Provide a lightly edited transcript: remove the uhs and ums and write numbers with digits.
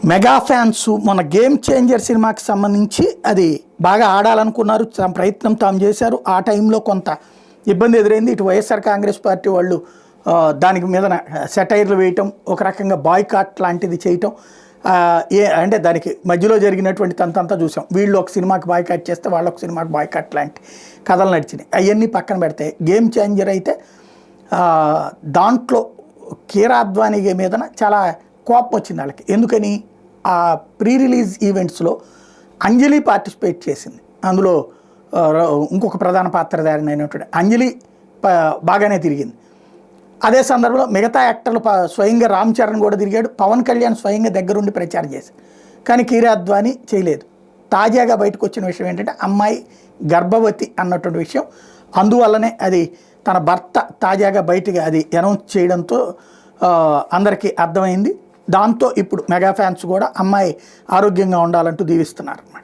Mega fans మన game changer సినిమాకి సంబంధించి అది బాగా ఆడాలనుకున్నారు, తమ ప్రయత్నం తాము చేశారు. ఆ టైంలో కొంత ఇబ్బంది ఎదురైంది. ఇటు వైఎస్ఆర్ కాంగ్రెస్ పార్టీ వాళ్ళు దానికి మీద సెటైర్లు వేయటం, ఒక రకంగా బాయ్కాట్ లాంటిది చేయటం, అంటే దానికి మధ్యలో జరిగినటువంటి తంతంతా చూసాం. వీళ్ళు ఒక సినిమాకి బాయ్కాట్ చేస్తే వాళ్ళు ఒక సినిమాకి బాయ్కాట్ లాంటి కథలు నడిచినాయి. అవన్నీ పక్కన పెడితే గేమ్ చేంజర్ అయితే దాంట్లో కీరా అద్వానీ మీద చాలా కోపం వచ్చింది వాళ్ళకి. ఎందుకని ఆ ప్రీ రిలీజ్ ఈవెంట్స్లో అంజలి పార్టిసిపేట్ చేసింది. అందులో ఇంకొక ప్రధాన పాత్రధారిణి అయినటువంటి అంజలి బాగానే తిరిగింది. అదే సందర్భంలో మిగతా యాక్టర్లు స్వయంగా రామ్ చరణ్ కూడా తిరిగాడు, పవన్ కళ్యాణ్ స్వయంగా దగ్గరుండి ప్రచారం చేశారు. కానీ కీరా అద్వానీ చేయలేదు. తాజాగా బయటకు వచ్చిన విషయం ఏంటంటే అమ్మాయి గర్భవతి అన్నటువంటి విషయం. అందువల్లనే అది తన భర్త తాజాగా బయటగా అది అనౌన్స్ చేయడంతో అందరికీ అర్థమైంది. దాంతో ఇప్పుడు మెగా ఫ్యాన్స్ కూడా అమ్మాయి ఆరోగ్యంగా ఉండాలంటూ దీవిస్తున్నారు అన్నమాట.